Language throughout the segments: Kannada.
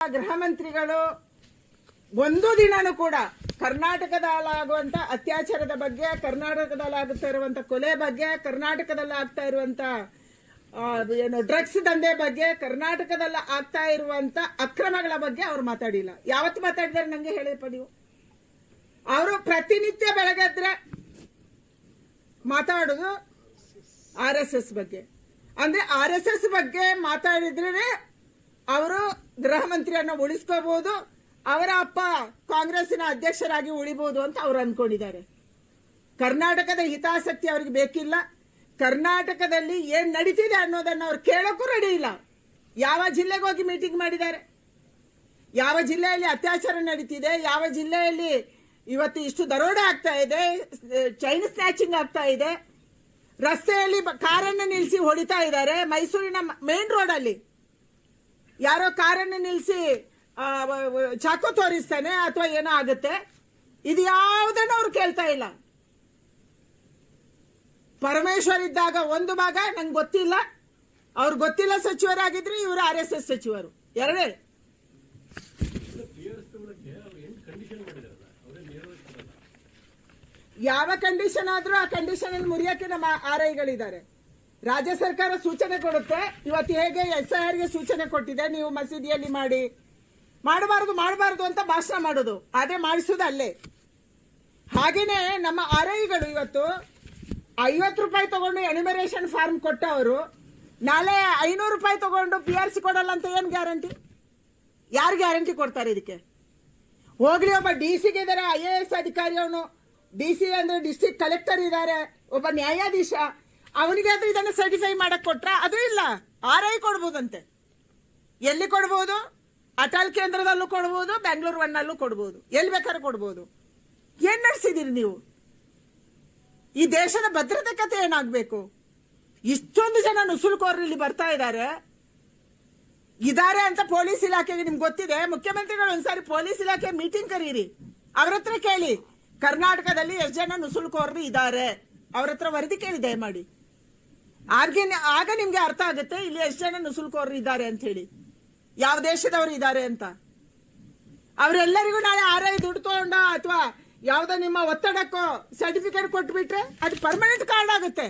ಗೃಹ ಮಂತ್ರಿಗಳು ಒಂದು ದಿನನೂ ಕೂಡ ಕರ್ನಾಟಕದಲ್ಲಾಗುವಂತ ಅತ್ಯಾಚಾರದ ಬಗ್ಗೆ, ಕರ್ನಾಟಕದಲ್ಲಿ ಆಗುತ್ತಾ ಇರುವಂತ ಕೊಲೆ ಬಗ್ಗೆ, ಕರ್ನಾಟಕದಲ್ಲಿ ಆಗ್ತಾ ಇರುವಂತ ಡ್ರಗ್ಸ್ ದಂಧೆ ಬಗ್ಗೆ, ಕರ್ನಾಟಕದಲ್ಲಿ ಆಗ್ತಾ ಇರುವಂತ ಅಕ್ರಮಗಳ ಬಗ್ಗೆ ಅವ್ರು ಮಾತಾಡಿಲ್ಲ. ಯಾವತ್ತು ಮಾತಾಡಿದಾರೆ ನಂಗೆ ಹೇಳಿಪ್ಪ ನೀವು? ಅವರು ಪ್ರತಿನಿತ್ಯ ಬೆಳಗ್ಗೆ ಮಾತಾಡೋದು RSS ಬಗ್ಗೆ. ಅಂದ್ರೆ RSS ಬಗ್ಗೆ ಮಾತಾಡಿದ್ರೆ ಅವರು ಗೃಹ ಮಂತ್ರಿಯನ್ನು ಉಳಿಸ್ಕೋಬಹುದು, ಅವರ ಅಪ್ಪ ಕಾಂಗ್ರೆಸ್ಸಿನ ಅಧ್ಯಕ್ಷರಾಗಿ ಉಳಿಬಹುದು ಅಂತ ಅವ್ರು ಅನ್ಕೊಂಡಿದ್ದಾರೆ. ಕರ್ನಾಟಕದ ಹಿತಾಸಕ್ತಿ ಅವರಿಗೆ ಬೇಕಿಲ್ಲ. ಕರ್ನಾಟಕದಲ್ಲಿ ಏನ್ ನಡೀತಿದೆ ಅನ್ನೋದನ್ನ ಅವ್ರು ಕೇಳೋಕ್ಕೂ ರೆಡಿ ಇಲ್ಲ. ಯಾವ ಜಿಲ್ಲೆಗೆ ಹೋಗಿ ಮೀಟಿಂಗ್ ಮಾಡಿದ್ದಾರೆ? ಯಾವ ಜಿಲ್ಲೆಯಲ್ಲಿ ಅತ್ಯಾಚಾರ ನಡೀತಿದೆ? ಯಾವ ಜಿಲ್ಲೆಯಲ್ಲಿ ಇವತ್ತು ಇಷ್ಟು ದರೋಡೆ ಆಗ್ತಾ ಇದೆ, ಚೈನ್ ಸ್ನ್ಯಾಚಿಂಗ್ ಆಗ್ತಾ ಇದೆ, ರಸ್ತೆಯಲ್ಲಿ ಕಾರನ್ನು ನಿಲ್ಲಿಸಿ ಹೊಡಿತಾ ಇದ್ದಾರೆ. ಮೈಸೂರಿನ ಮೇನ್ ರೋಡ್ ಅಲ್ಲಿ ಯಾರೋ ಕಾರನ್ನು ನಿಲ್ಲಿಸಿ ಚಾಕು ತೋರಿಸ್ತಾನೆ ಅಥವಾ ಏನೋ ಆಗುತ್ತೆ. ಇದು ಯಾವುದನ್ನು ಅವ್ರು ಕೇಳ್ತಾ ಇಲ್ಲ. ಪರಮೇಶ್ವರ್ ಇದ್ದಾಗ ಒಂದು ಭಾಗ ನಂಗೆ ಗೊತ್ತಿಲ್ಲ, ಅವ್ರು ಗೊತ್ತಿಲ್ಲ ಸಚಿವರಾಗಿದ್ರೆ ಇವರು RSS ಸಚಿವರು. ಎರಡೇ ಯಾವ ಕಂಡೀಷನ್ ಆದ್ರೂ ಆ ಕಂಡೀಷನ್ ಅನ್ನು ಮುರಿಯಕ್ಕೆ ನಮ್ಮ RIಗಳಿದ್ದಾರೆ. ರಾಜ್ಯ ಸರ್ಕಾರ ಸೂಚನೆ ಕೊಡುತ್ತೆ. ಇವತ್ತು ಹೇಗೆ SIR ಗೆ ಸೂಚನೆ ಕೊಟ್ಟಿದೆ, ನೀವು ಮಸೀದಿಯಲ್ಲಿ ಮಾಡಬಾರದು ಅಂತ ಭಾಷಣ ಮಾಡೋದು, ಅದೇ ಮಾಡಿಸೋದು ಅಲ್ಲೇ. ಹಾಗೇನೆ ನಮ್ಮ RIಗಳು ಇವತ್ತು 50 ರೂಪಾಯಿ ತಗೊಂಡು ಎನಿಮರೇಷನ್ ಫಾರ್ಮ್ ಕೊಟ್ಟವರು ನಾಳೆ 500 ರೂಪಾಯಿ ತಗೊಂಡು PRC ಕೊಡಲ್ಲ ಅಂತ ಏನ್ ಗ್ಯಾರಂಟಿ? ಯಾರು ಗ್ಯಾರಂಟಿ ಕೊಡ್ತಾರೆ ಇದಕ್ಕೆ? ಹೋಗ್ಲಿ, ಒಬ್ಬ DC ಗೆ ಇದಾರೆ, IAS ಅಧಿಕಾರಿ, ಅವನು DC ಅಂದ್ರೆ ಡಿಸ್ಟ್ರಿಕ್ಟ್ ಕಲೆಕ್ಟರ್ ಇದ್ದಾರೆ, ಒಬ್ಬ ನ್ಯಾಯಾಧೀಶ, ಅವನಿಗೆ ಅದು ಇದನ್ನು ಸರ್ಟಿಫೈ ಮಾಡಕ್ ಕೊಟ್ರ? ಅದು ಇಲ್ಲ. RI ಕೊಡ್ಬೋದಂತೆ. ಎಲ್ಲಿ ಕೊಡ್ಬೋದು? ಅಟಲ್ ಕೇಂದ್ರದಲ್ಲೂ ಕೊಡ್ಬೋದು, ಬೆಂಗಳೂರು 1 ಕೊಡ್ಬೋದು, ಎಲ್ಲಿ ಬೇಕಾದ್ರೂ ಕೊಡ್ಬೋದು. ಏನ್ ನಡೆಸಿದಿರಿ ನೀವು? ಈ ದೇಶದ ಭದ್ರತೆ ಕತೆ ಏನಾಗ್ಬೇಕು? ಇಷ್ಟೊಂದು ಜನ ನುಸುಳುಕೋರರು ಇಲ್ಲಿ ಬರ್ತಾ ಇದ್ದಾರೆ ಅಂತ ಪೊಲೀಸ್ ಇಲಾಖೆಗೆ ನಿಮ್ಗೆ ಗೊತ್ತಿದೆ. ಮುಖ್ಯಮಂತ್ರಿಗಳು ಒಂದ್ಸಾರಿ ಪೊಲೀಸ್ ಇಲಾಖೆ ಮೀಟಿಂಗ್ ಕರೀರಿ, ಅವ್ರ ಹತ್ರ ಕೇಳಿ ಕರ್ನಾಟಕದಲ್ಲಿ ಎಷ್ಟು ಜನ ನುಸುಳುಕೋರರು ಇದ್ದಾರೆ, ಅವ್ರ ಹತ್ರ ವರದಿ ಕೇಳಿ ದಯಮಾಡಿ. ಆಗ ನಿಮ್ಗೆ ಅರ್ಥ ಆಗುತ್ತೆ ಇಲ್ಲಿ ಎಷ್ಟು ಜನ ನುಸುಳುಕೋರರು ಇದ್ದಾರೆ ಅಂತ ಹೇಳಿ, ಯಾವ ದೇಶದವರು ಇದ್ದಾರೆ ಅಂತ. ಅವರೆಲ್ಲರಿಗೂ ನಾಳೆ RI ದುಡ್ಡು ತಗೊಂಡ ಅಥವಾ ಯಾವುದೋ ನಿಮ್ಮ ಒತ್ತಡಕ್ಕೋ ಸರ್ಟಿಫಿಕೇಟ್ ಕೊಟ್ಬಿಟ್ರೆ ಅದು ಪರ್ಮನೆಂಟ್ ಕಾರ್ಡ್ ಆಗುತ್ತೆ.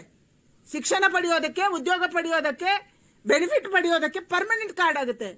ಶಿಕ್ಷಣ ಪಡೆಯೋದಕ್ಕೆ, ಉದ್ಯೋಗ ಪಡೆಯೋದಕ್ಕೆ, ಬೆನಿಫಿಟ್ ಪಡೆಯೋದಕ್ಕೆ ಪರ್ಮನೆಂಟ್ ಕಾರ್ಡ್ ಆಗುತ್ತೆ.